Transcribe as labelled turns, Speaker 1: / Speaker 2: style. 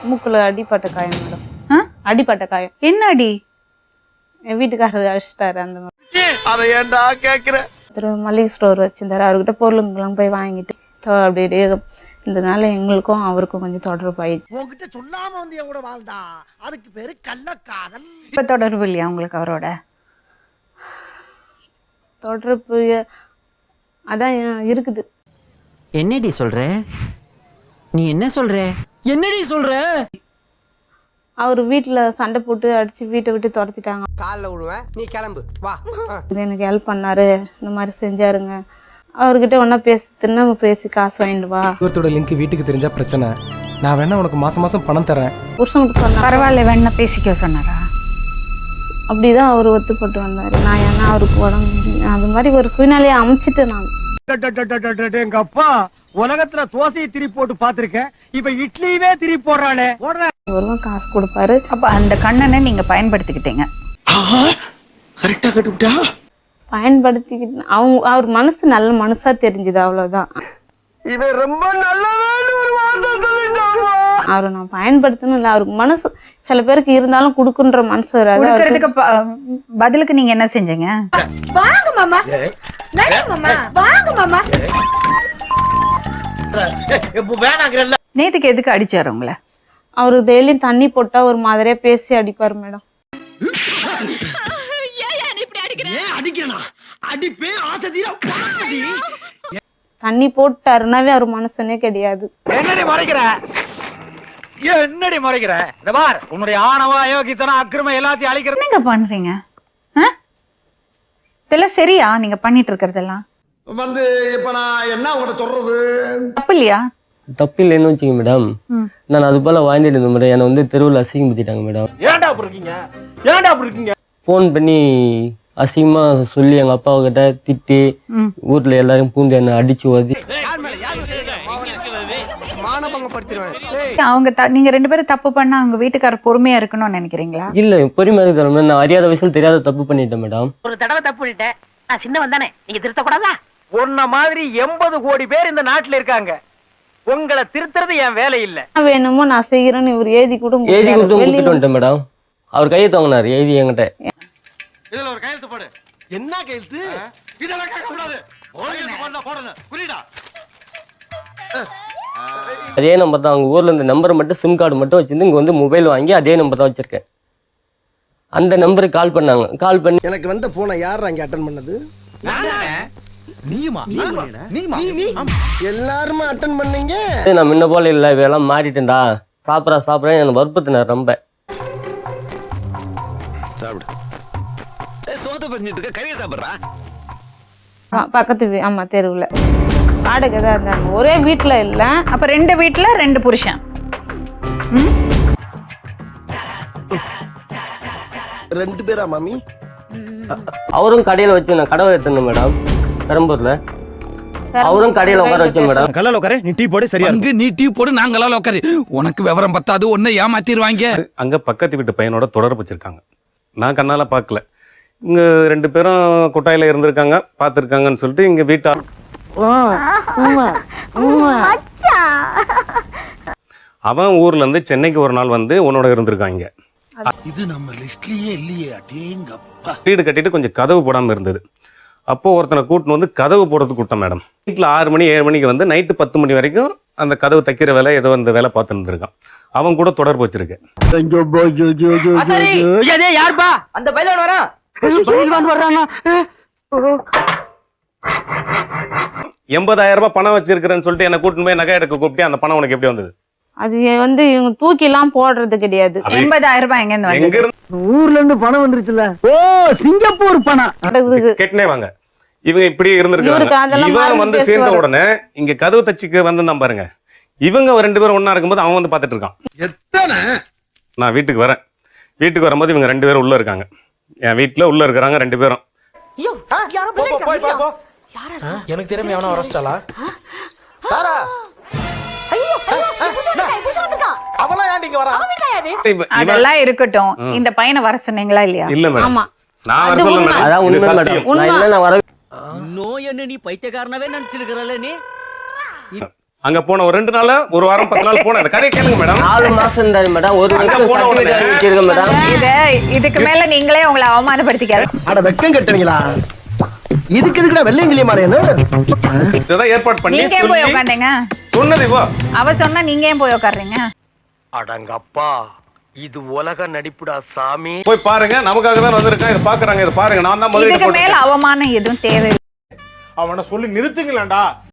Speaker 1: மூக்குல அடிப்பட்ட காயம் மேடம். அடிப்பட்ட காயம்.
Speaker 2: என்ன அடி?
Speaker 1: என் வீட்டுக்காரர் அடிச்சிட்டாரு. அந்த மாதிரி
Speaker 3: அதை ஏன்டா கேக்குற?
Speaker 1: மளிகை ஸ்டோர் வச்சிருந்தாரு. அவர்கிட்ட பொருளுங்கெல்லாம் போய் வாங்கிட்டு அப்படியே இதனால எங்களுக்கும் அவருக்கும் கொஞ்சம் தொடர்பு ஆயிடுச்சு.
Speaker 3: உங்ககிட்ட சொல்லாம வந்து என் கூட வாழ்ந்தா அதுக்கு பேரு கள்ளக்காதல்.
Speaker 2: இப்ப தொடர்பு இல்லையா உங்களுக்கு அவரோட?
Speaker 1: தொடர்பு அதான் இருக்குது.
Speaker 4: என்னடி சொல்ற? நீ என்ன சொல்ற? என்னடி சொல்ற?
Speaker 1: அவர் வீட்டுல சண்டை போட்டு அடிச்சு வீட்டை விட்டு துரத்திட்டாங்க.
Speaker 3: காலைல விடுவேன், நீ கிளம்பு வா.
Speaker 1: எனக்கு ஹெல்ப் பண்ணாரு, இந்த மாதிரி செஞ்சாருங்க. அவர்கிட்ட ஒன்னா பேசி காசு வாங்கிட்டு வா.
Speaker 5: ஒருத்தோட லிங்க் வீட்டுக்கு தெரிஞ்சா பிரச்சனை. நான் வேணா உனக்கு மாசம் மாசம் பணம் தரேன்.
Speaker 1: புருஷனுக்கு சொன்னா
Speaker 2: பரவாயில்ல, வேணா பேசிக்க சொன்னாரா?
Speaker 1: அப்படிதான் அவர் ஒத்துப்பட்டு வந்தாரு. நான் ஏன்னா அவருக்கு உடம்பு அது மாதிரி ஒரு சூழ்நிலையை அமைச்சிட்டு நான்
Speaker 6: எங்க அப்பா உலகத்துல தோசையை திரி போட்டு பாத்திருக்கேன், இப்ப இட்லியவே திரி போடுறானே.
Speaker 1: ஒருவன் காசு கொடுப்பாரு.
Speaker 2: அப்ப அந்த கண்ணனை நீங்க பயன்படுத்திக்கிட்டீங்க.
Speaker 3: கரெக்டா கட்டுவிட்டா?
Speaker 1: பயன்படுத்திக்கிட்டு அவர் மனசு நல்ல மனசா தெரிஞ்சுது, அவ்வளவுதான்.
Speaker 3: இவன் ரொம்ப நல்லவன் ஒரு வார்த்தை சொல்லிட்டாமா.
Speaker 1: அவரை நான் பயன்படுத்தணும் இல்ல, அவருக்கு மனசு சில பேருக்கு இருந்தாலும் கொடுக்குன்ற மனசு வராது.
Speaker 2: கொடுக்கறதுக்கு பதிலுக்கு நீங்க என்ன செஞ்சீங்க?
Speaker 7: வாங்க மாமா, நடி மாமா, வாங்க மாமா.
Speaker 2: நேத்துக்கு எதுக்கு அடிச்சாரு உங்களை?
Speaker 1: அவரு டெய்லியும் தண்ணி போட்டா ஒரு மாதிரியா பேசி அடிப்பாரு மேடம். தண்ணி போட்டாருனாவே அவர் மனுஷனே கிடையாது.
Speaker 6: என்னடி மறைக்கிற? என்னடி மறைக்கிற? இந்த பார், உன்னுடைய ஆணவ அயோக்கியத்தனம் அக்கிரமம் எல்லாத்தையும் அழிக்கிற.
Speaker 2: என்னங்க பண்றீங்க? இதெல்லாம் சரியா நீங்க பண்ணிட்டு இருக்கிறதெல்லாம்?
Speaker 3: வந்து இப்ப நான் என்ன உங்கள்ட்ட சொல்றது?
Speaker 2: தப்பு இல்லையா?
Speaker 8: தப்பு இல்லைன்னு வச்சுங்க மேடம். நான் அது போல வாழ்ந்துட்டு இருந்த மேடம். என்னை வந்து தெருவில் அசிங்கப்படுத்திட்டாங்க மேடம்.
Speaker 6: ஏன்டா அப்படி இருக்கீங்க? ஏன்டா அப்படி இருக்கீங்க?
Speaker 8: ஃபோன் பண்ணி அசிங்கமா சொல்லி எங்க அப்பா கிட்ட திட்டி ஊர்ல எல்லாரும் பூந்து என்ன அடிச்சு ஓதி
Speaker 2: அவங்க நீங்க ரெண்டு பேரும் தப்பு பண்ணா அவங்க வீட்டுக்காரர் பொறுமையா இருக்கணும்னு நினைக்கிறீங்களா?
Speaker 8: இல்ல பொறுமையா இருக்கிற நான் அறியாத வயசுல தெரியாத தப்பு பண்ணிட்டேன் மேடம்.
Speaker 4: ஒரு தடவை தப்பு பண்ணிட்டேன், நான் சின்னவன் தானே, நீங்க திருத்த கூடாதா?
Speaker 6: உன்ன மாதிரி 80 கோடி பேர் இந்த நாட்டுல இருக்காங்க. உங்களை திருத்துறது என் வேலை இல்ல.
Speaker 1: வேணுமோ நான் செய்யறேன்னு இவர் எழுதி
Speaker 8: கொடுத்து வந்துட்டேன் மேடம். அவர் கையை தவங்கினார் எழுதி என்கிட்ட.
Speaker 3: இதுல ஒரு கையெழுத்து போடு. என்ன கையெழுத்து? இதெல்லாம் கேட்க கூடாது. போடணும் புரியுதா?
Speaker 8: அதே நம்பர் தான். அவங்க ஊர்ல இந்த நம்பர் மட்டும் சிம் கார்டு மட்டும் வச்சிருந்து இங்க வந்து மொபைல் வாங்கி அதே நம்பர் தான் வச்சிருக்கேன். அந்த நம்பருக்கு கால் பண்ணாங்க. கால் பண்ணி
Speaker 3: எனக்கு வந்த போனை யார் அங்க அட்டெண்ட் பண்ணது? எல்லாருமே அட்டெண்ட் பண்ணீங்க.
Speaker 8: நான் முன்ன போல இல்ல, இவையெல்லாம் மாறிட்டேன்டா, சாப்பிட்றேன் எனக்கு வற்புறுத்தினார் ரொம்ப.
Speaker 1: பக்கத்து ஆமா தெருவுல வாடகை தான் இருந்தாங்க. ஒரே வீட்டுல இல்ல.
Speaker 2: அப்ப 2 வீட்டுல 2 புருஷன்.
Speaker 3: 2 பேரா மாமி?
Speaker 8: அவரும் கடையில வச்சு நான் கடை எடுத்தேன் மேடம் பெரம்பூர்ல. அவரும் கடையில உட்கார வச்சேன் மேடம்.
Speaker 5: கல்லால உட்காரு, நீ டீ போடு. சரியா
Speaker 9: அங்க நீ டீ போடு, நாங்களால உட்காரு. உனக்கு விவரம் பத்தாது, ஒன்னை ஏமாத்திடுவாங்க.
Speaker 10: அங்க பக்கத்து வீட்டு பையனோட தொடர்பு வச்சிருக்காங்க. நான் கண்ணால பார்க்கல. இங்க 2 பேரும் கொட்டாயில இருந்திருக்காங்க, பார்த்துருக்காங்கன்னு சொல்லிட்டு இங்க வீட்டா அவன் ஊர்ல இருந்து சென்னைக்கு ஒரு நாள் வந்து உன்னோட இருந்திருக்காங்க.
Speaker 9: இது நம்ம லிஸ்ட்லயே இல்லையே. அடேங்கப்பா.
Speaker 10: வீடு கட்டிட்டு கொஞ்சம் கதவு போடாம இருந்தது. அப்போ ஒருத்தனை கூட்டின்னு வந்து கதவு போடுறதுக்கு கூட்டம் மேடம். வீட்டில் 6 மணி 7 மணிக்கு வந்து நைட்டு 10 மணி வரைக்கும் அந்த கதவு தைக்கிற வேலை ஏதோ அந்த வேலை பார்த்துட்டு இருந்திருக்கான். அவன் கூட தொடர்பு வச்சிருக்கேன்.
Speaker 4: யாருப்பா அந்த பையன் வரான்?
Speaker 10: 80,000 ரூபாய் பணம் வச்சிருக்கிறேன்னு சொல்லிட்டு என்ன கூட்டின்னு போய் நகை எடுக்க கூப்பிட்டு அந்த பணம் உனக்கு எப்படி வந்தது?
Speaker 1: அது வந்து இவங்க தூக்கி எல்லாம் போடுறது கிடையாது.
Speaker 2: 80,000 ரூபாய் எங்க இருந்து?
Speaker 6: ஊர்ல இருந்து பணம் வந்துருச்சுல. ஓ, சிங்கப்பூர் பணம்
Speaker 10: கேட்டுனே வாங்க. இவங்க இப்படி இருந்திருக்காங்க. இவன் வந்து சேர்ந்த உடனே இங்க கதவு தச்சுக்கு வந்து பாருங்க. இவங்க 2 பேரும் ஒன்னா இருக்கும்போது அவன் வந்து பாத்துட்டு இருக்கான்.
Speaker 3: எத்தனை?
Speaker 10: நான் வீட்டுக்கு வரேன். வீட்டுக்கு வரும்போது இவங்க 2 பேரும் உள்ள இருக்காங்க. என் வீட்டுல உள்ள இருக்கிறாங்க 2 பேரும்.
Speaker 5: எனக்கு தெரியாம எவனா அரஸ்டாலா?
Speaker 2: அதெல்லாம் இருக்கட்டும். இந்த பையனை வர சொன்னீங்களா இல்லையா?
Speaker 10: இல்ல மேடம், நான் வர சொல்ல மேடம்.
Speaker 8: அதான் உண்மை மேடம். நான் இல்ல, நான் வர.
Speaker 4: நோய் என்ன நீ பைத்தியக்காரனவே நினைச்சிருக்கறல நீ.
Speaker 10: அங்க போன ஒரு 2 நாள், ஒரு வாரம், 10 நாள் போன அந்த கதையை கேளுங்க மேடம்.
Speaker 8: 4 மாசம் இருந்தாரு மேடம். ஒரு
Speaker 10: அங்க
Speaker 8: வருஷம்
Speaker 10: போன உடனே
Speaker 8: certificate வச்சிருக்கேன் மேடம்.
Speaker 2: இதுக்கு மேல நீங்களே உங்களை அவமானப்படுத்திக்காது.
Speaker 3: அட வெக்கம் கட்டுவீங்களா? இதுக்கு எதுக்குடா வெள்ளையங்கிலிய மாறேன்னு
Speaker 10: இதெல்லாம் ஏற்பாடு பண்ணி
Speaker 2: நீங்க ஏன் போய் உட்காந்தீங்க?
Speaker 10: சொன்னது இவ.
Speaker 2: அவ சொன்னா நீங்க ஏன் போய் உட்கார்றீங்க?
Speaker 3: அடங்கப்பா, இது உலக நடிப்புடா சாமி.
Speaker 10: போய் பாருங்க, நமக்காக தான் வந்திருக்கேன். இதை பாக்குறாங்க, இதை பாருங்க. நான் தான்
Speaker 2: இதுக்கு
Speaker 10: முதல்ல
Speaker 2: மேல அவமானம் எதுவும் தேவையில்லை.
Speaker 6: அவனை சொல்லி நிறுத்துங்களேன்டா.